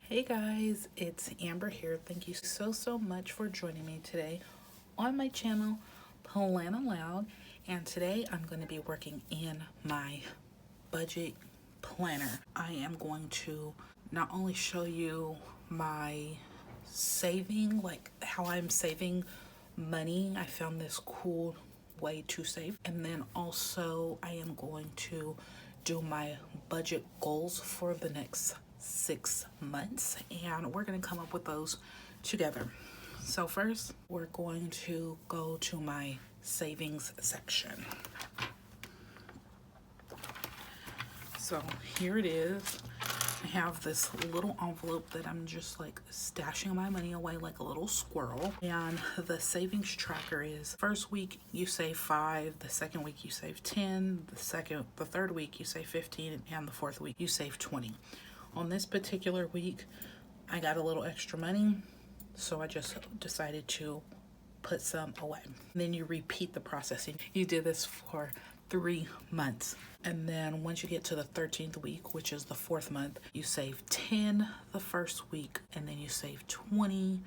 Hey guys, it's Amber here. Thank you so much for joining me today on my channel, Plan Aloud. And today I'm going to be working in my budget planner. I am going to not only show you my saving, like how I'm saving money. I found this cool way to save. And then also I am going to do my budget goals for the next 6 months, and we're going to come up with those together. So first, we're going to go to my savings section. So here it is. I have this little envelope that I'm just like stashing my money away like a little squirrel. And the savings tracker is first week you save 5, the second week you save 10, the third week you save 15, and the fourth week you save 20. On this particular week, I got a little extra money, so I just decided to put some away. And then you repeat the process. You do this for 3 months. And then once you get to the 13th week, which is the 4th month, you save 10 the first week, and then you save 20,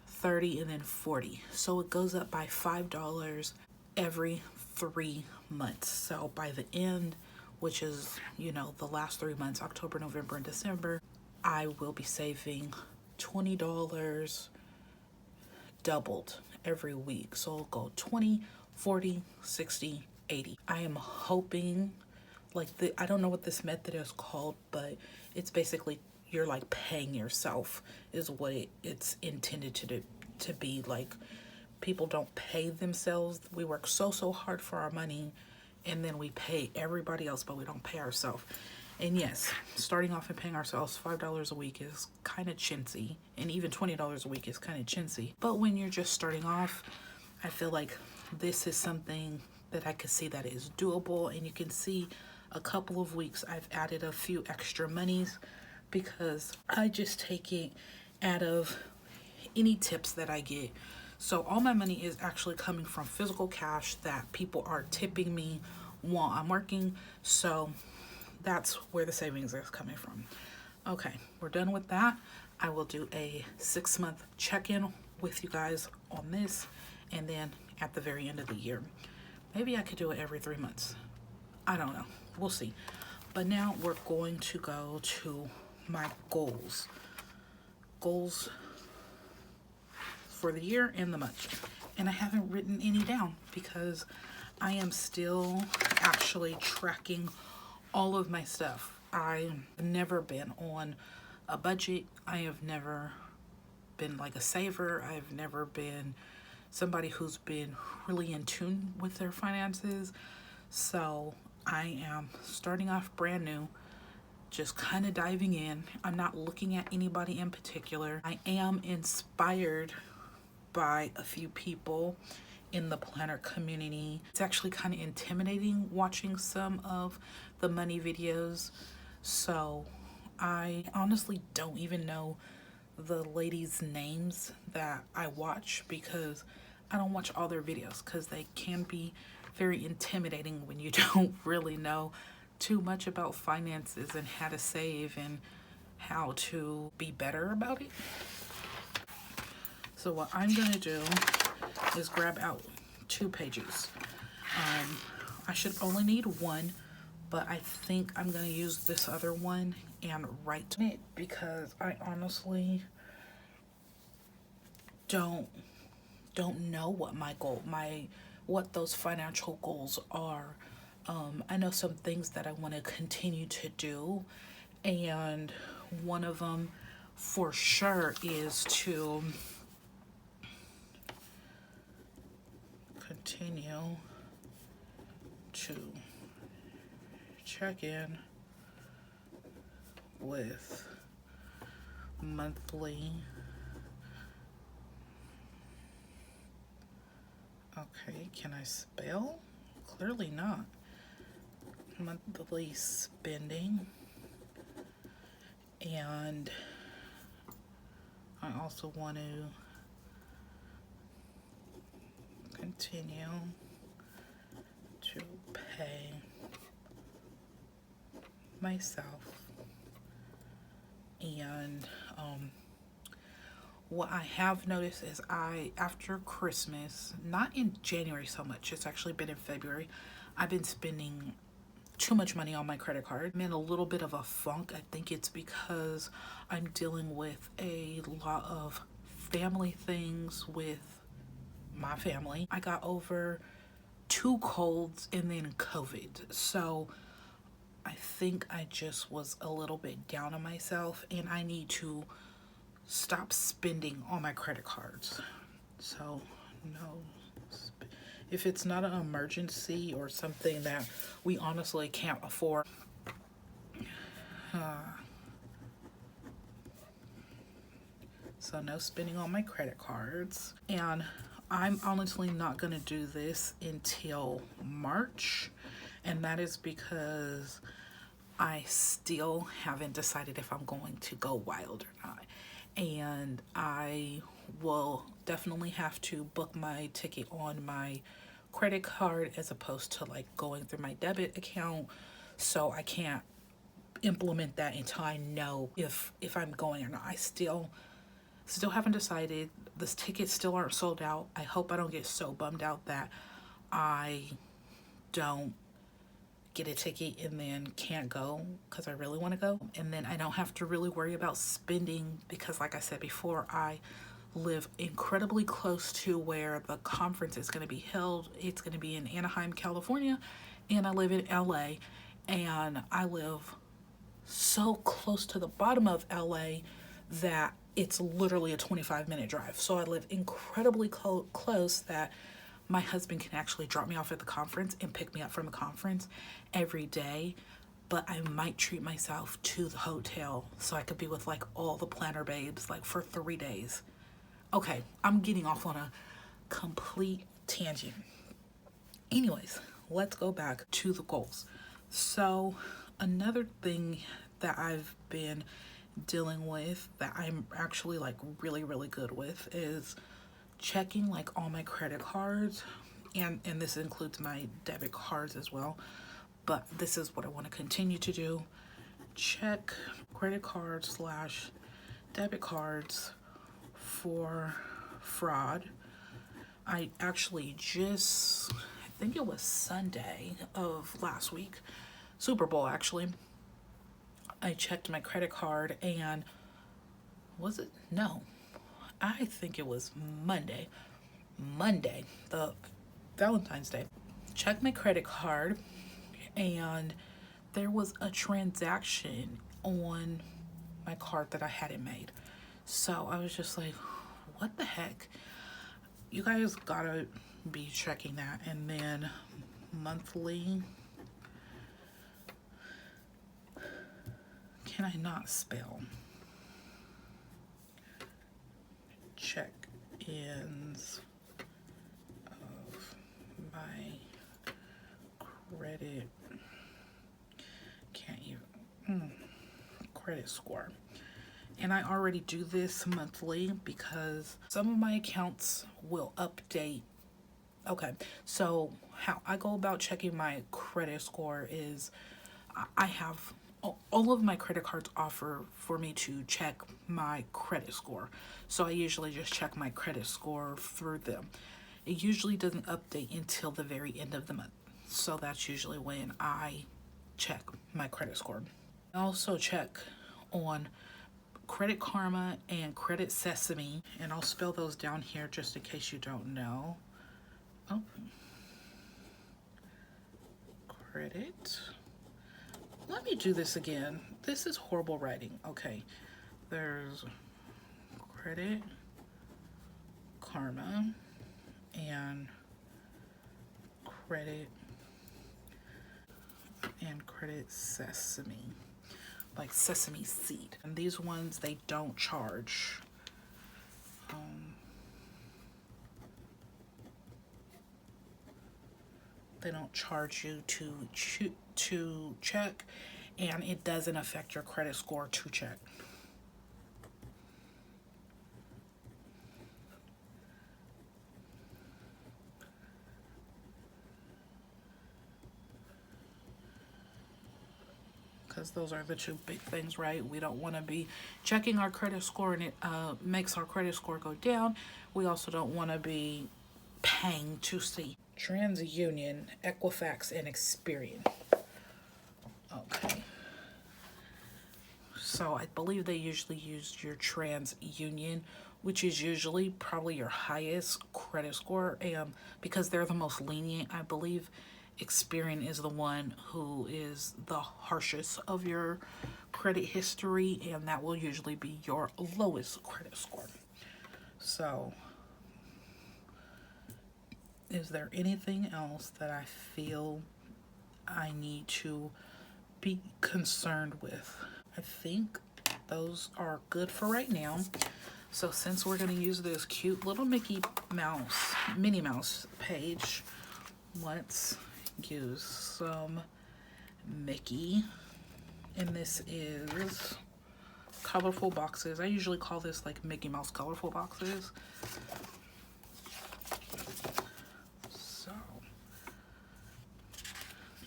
30, and then 40. So it goes up by $5 every 3 months. So by the end, which is, the last 3 months, October, November, and December, I will be saving $20 doubled every week. So it'll go 20, 40, 60, 80. I am hoping, I don't know what this method is called, but it's basically you're like paying yourself is what it's intended to be. Like, people don't pay themselves. We work so hard for our money, and then we pay everybody else, but we don't pay ourselves. And yes, starting off and paying ourselves $5 a week is kind of chintzy, and even $20 a week is kind of chintzy. But when you're just starting off, I feel like this is something that I could see that is doable. And you can see a couple of weeks I've added a few extra monies because I just take it out of any tips that I get. So all my money is actually coming from physical cash that people are tipping me while I'm working. So that's where the savings is coming from. Okay, we're done with that. I will do a 6-month check-in with you guys on this, and then at the very end of the year. Maybe I could do it every 3 months. I don't know. We'll see. But now we're going to go to my goals. Goals for the year and the month. And I haven't written any down because I am still actually tracking all of my stuff. I've never been on a budget. I have never been like a saver. I've never been somebody who's been really in tune with their finances. So I am starting off brand new, just kind of diving in. I'm not looking at anybody in particular. I am inspired by a few people in the planner community. It's actually kind of intimidating watching some of the money videos. So I honestly don't even know the ladies' names that I watch because I don't watch all their videos because they can be very intimidating when you don't really know too much about finances and how to save and how to be better about it. So what I'm gonna do is grab out 2 pages. I should only need 1, but I think I'm gonna use this other one and write it because I honestly don't know what what those financial goals are. I know some things that I want to continue to do, and one of them for sure is to continue to check in with monthly. Okay, can I spell? Clearly not. Monthly spending. And I also want to continue to pay myself And what I have noticed is after Christmas, not in January so much, it's actually been in February, I've been spending too much money on my credit card. I'm in a little bit of a funk. I think it's because I'm dealing with a lot of family things with my family. I got over 2 colds and then COVID. So I think I just was a little bit down on myself and I need to stop spending on my credit cards. So no, if it's not an emergency or something that we honestly can't afford, so no spending on my credit cards. And I'm honestly not gonna do this until March, and that is because I still haven't decided if I'm going to go wild or not. And I will definitely have to book my ticket on my credit card as opposed to like going through my debit account. So I can't implement that until I know if I'm going or not. I still haven't decided. This tickets still aren't sold out. I hope I don't get so bummed out that I don't get a ticket and then can't go because I really want to go. And then I don't have to really worry about spending because like I said before, I live incredibly close to where the conference is going to be held. It's going to be in Anaheim, California, and I live in LA, and I live so close to the bottom of LA that it's literally a 25-minute drive. So I live incredibly close that my husband can actually drop me off at the conference and pick me up from the conference every day. But I might treat myself to the hotel so I could be with like all the planner babes like for 3 days. Okay, I'm getting off on a complete tangent. Anyways, let's go back to the goals. So another thing that I've been dealing with that I'm actually like really good with is checking like all my credit cards, and this includes my debit cards as well, but this is what I want to continue to do. Check credit cards slash debit cards for fraud. I actually just, I think it was Sunday of last week, Super Bowl actually, I checked my credit card and was it? No, I think it was Monday, the Valentine's Day. Checked my credit card and there was a transaction on my card that I hadn't made. So I was just like, what the heck? You guys gotta be checking that. And then monthly, can I not spell? Check-ins of my credit, can't even, credit score. And I already do this monthly because some of my accounts will update. Okay, so how I go about checking my credit score is I have all of my credit cards offer for me to check my credit score. So I usually just check my credit score through them. It usually doesn't update until the very end of the month. So that's usually when I check my credit score. I also check on Credit Karma and Credit Sesame, and I'll spell those down here just in case you don't know. Oh, credit. Let me do this again. This is horrible writing. Okay, there's Credit Karma and Credit Sesame, like sesame seed. And these ones, they don't charge. They don't charge you to check, and it doesn't affect your credit score to check. because those are the two big things, right? We don't want to be checking our credit score and it makes our credit score go down. We also don't want to be paying to see. TransUnion, Equifax, and Experian. Okay. So I believe they usually use your TransUnion, which is usually probably your highest credit score, and because they're the most lenient, I believe Experian is the one who is the harshest of your credit history, and that will usually be your lowest credit score. So, is there anything else that I feel I need to be concerned with? I think those are good for right now. So since we're going to use this cute little Minnie Mouse page, let's use some Mickey. And this is colorful boxes. I usually call this like Mickey Mouse colorful boxes. So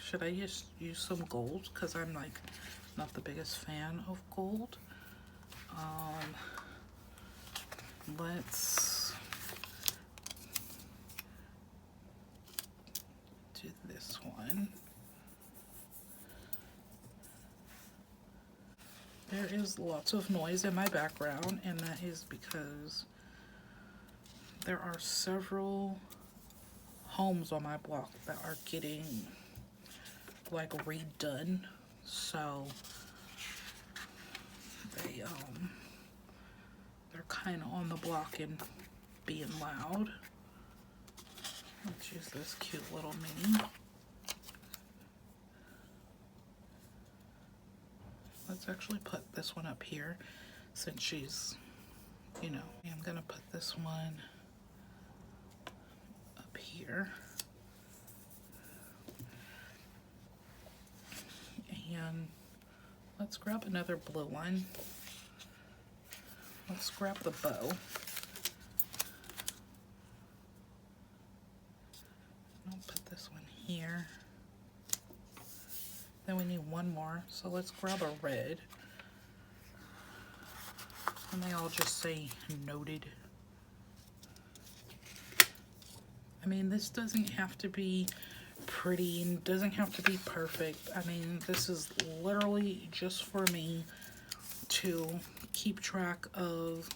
should I just use some gold? Because I'm like not the biggest fan of gold. Let's do this one. There is lots of noise in my background, and that is because there are several homes on my block that are getting like redone. So they're kind of on the block and being loud. Let's use this cute little mini. Let's actually put this one up here since she's, you know, I'm gonna put this one up here. And let's grab another blue one. Let's grab the bow. I'll put this one here. Then we need one more, so let's grab a red. And they all just say noted. I mean, this doesn't have to be pretty and doesn't have to be perfect. I mean, this is literally just for me to keep track of,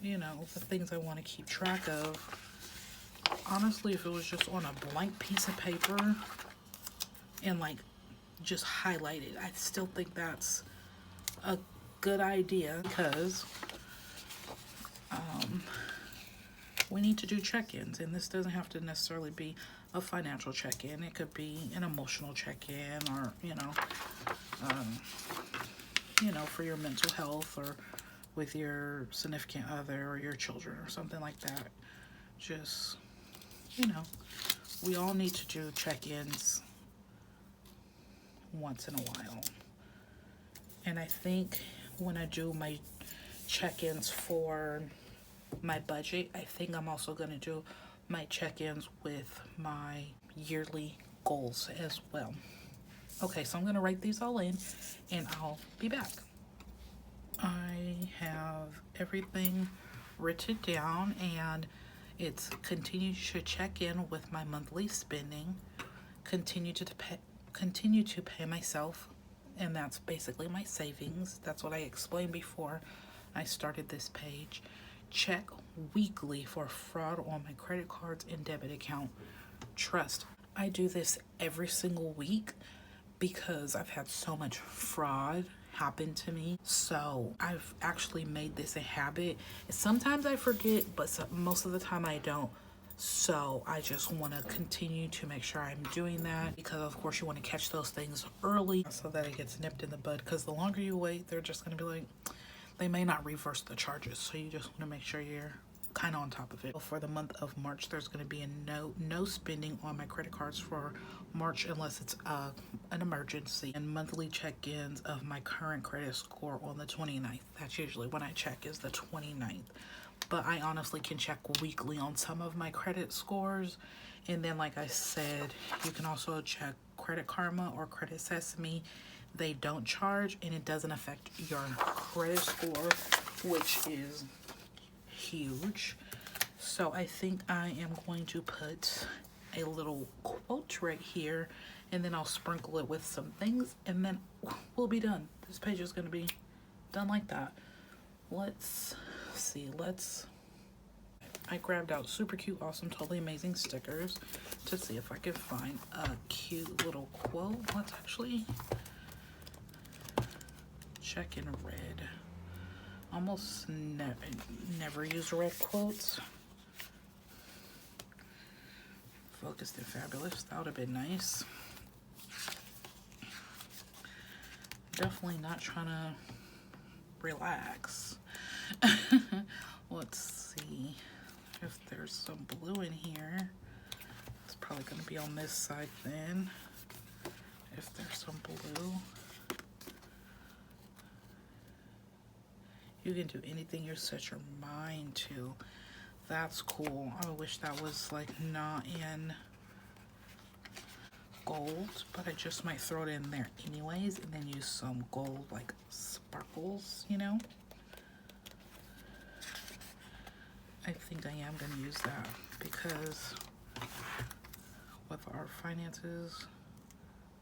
you know, the things I want to keep track of. Honestly, if it was just on a blank piece of paper and like just highlighted, I still think that's a good idea, because we need to do check-ins, and this doesn't have to necessarily be a financial check-in. It could be an emotional check-in, or you know, for your mental health, or with your significant other or your children or something like that. Just, you know, we all need to do check-ins once in a while. And I think when I do my check-ins for my budget, I think I'm also going to do my check-ins with my yearly goals as well. Okay, so I'm going to write these all in and I'll be back. I have everything written down, and it's continue to check in with my monthly spending, continue to pay myself, and that's basically my savings. That's what I explained before I started this page. Check weekly for fraud on my credit cards and debit account. Trust, I do this every single week because I've had so much fraud happen to me. So I've actually made this a habit. Sometimes I forget, but most of the time I don't. So I just want to continue to make sure I'm doing that, because of course you want to catch those things early so that it gets nipped in the bud, because the longer you wait, they're just going to be like, they may not reverse the charges. So you just want to make sure you're kind of on top of it. For the month of March, there's going to be a no spending on my credit cards for March unless it's an emergency, and monthly check-ins of my current credit score on the 29th. That's usually when I check, is the 29th. But I honestly can check weekly on some of my credit scores. And then, like I said, you can also check Credit Karma or Credit Sesame. They don't charge, and it doesn't affect your credit score, which is huge. So I think I am going to put a little quote right here, and then I'll sprinkle it with some things, and then we'll be done. This page is going to be done like that. Let's see. I grabbed out super cute, awesome, totally amazing stickers to see if I could find a cute little quote. Let's actually check in red. Almost never use red quotes. Focused and fabulous. That would have been nice. Definitely not trying to relax. Let's see if there's some blue in here. It's probably going to be on this side then. If there's some blue. You can do anything you set your mind to. That's cool. I wish that was like not in gold, but I just might throw it in there anyways and then use some gold like sparkles, you know? I think I am going to use that because with our finances,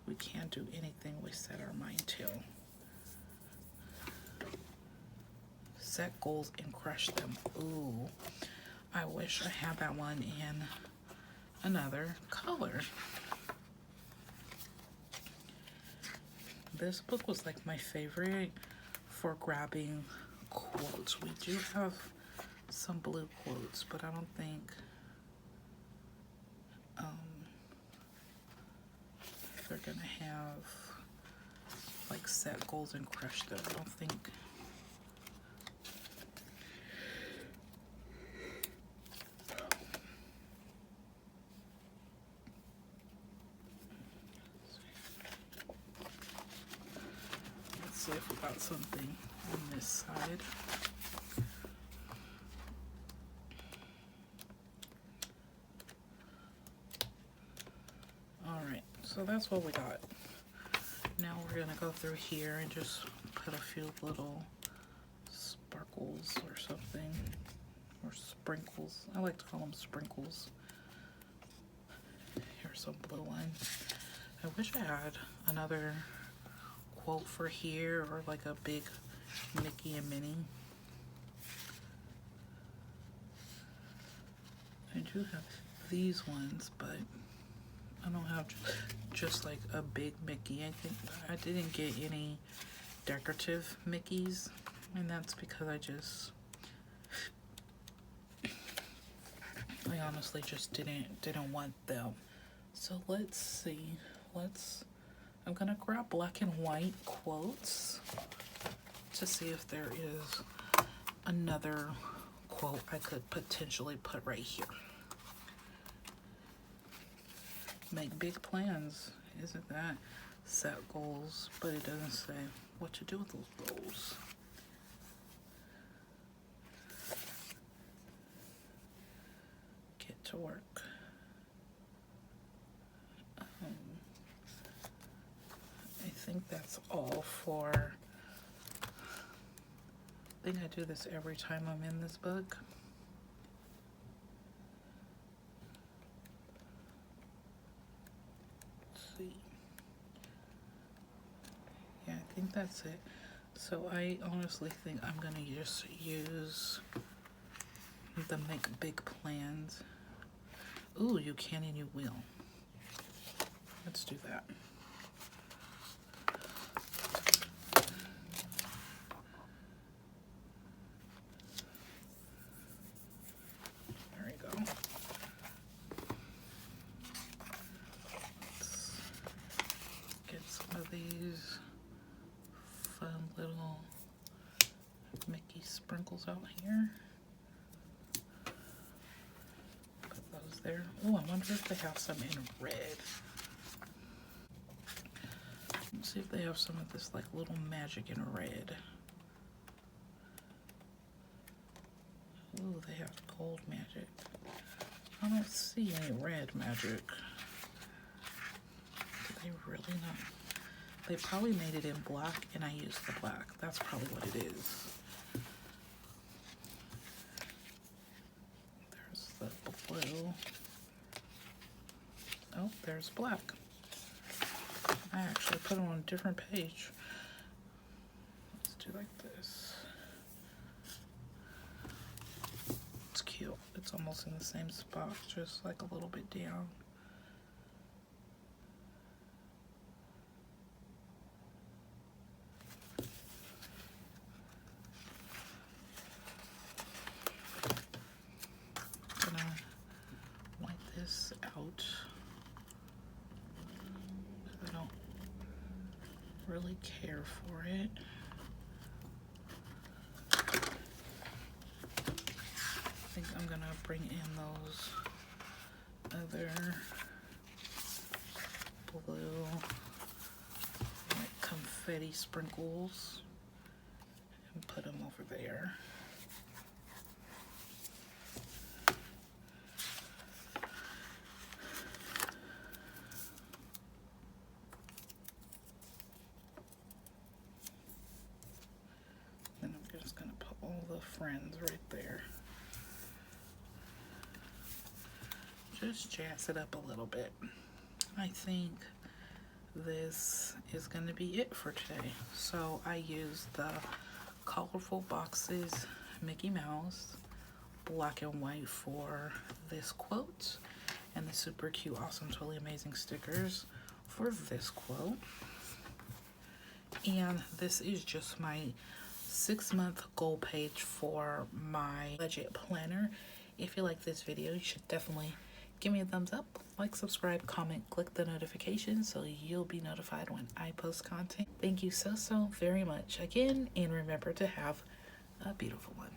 we can't do anything we set our mind to. Set goals and crush them. Ooh, I wish I had that one in another color. This book was like my favorite for grabbing quotes. We do have some blue quotes, but I don't think they're gonna have like set goals and crush them. I don't think. Let's see if we got something on this side. So that's what we got. Now we're gonna go through here and just put a few little sparkles or something, or sprinkles. I like to call them sprinkles. Here's some blue one. I wish I had another quote for here, or like a big Mickey and Minnie. I do have these ones, but I don't have just like a big Mickey. I think I didn't get any decorative Mickeys, and that's because I honestly just didn't want them. So let's see. I'm gonna grab black and white quotes to see if there is another quote I could potentially put right here. Make big plans. Isn't that set goals? But it doesn't say what to do with those goals. Get to work. I think that's all for. I think I do this every time I'm in this book. Yeah, I think that's it. So I honestly think I'm gonna just use the make big plans. Ooh, you can and you will. Let's do that. There we go. Let's get some of these fun little Mickey sprinkles out here. there. Oh, I wonder if they have some in red. Let's see if they have some of this like little magic in red. Ooh, they have gold magic. I don't see any red magic. Did they really not? They probably made it in black and I used the black. That's probably what it is. There's the blue. Oh, there's black. I actually put it on a different page. Let's do like this. It's cute. It's almost in the same spot, just like a little bit down. I'm gonna wipe this out. I don't really care for it. I think I'm gonna bring in those other blue like confetti sprinkles and put them over there. Then I'm just gonna put all the friends right there. Just jazz it up a little bit. I think this is going to be it for today. So I used the Colorful Boxes Mickey Mouse black and white for this quote, and the super cute, awesome, totally amazing stickers for this quote. And this is just my 6-month goal page for my budget planner. If you like this video, you should definitely give me a thumbs up, like, subscribe, comment, click the notification so you'll be notified when I post content. Thank you so very much again, and remember to have a beautiful one.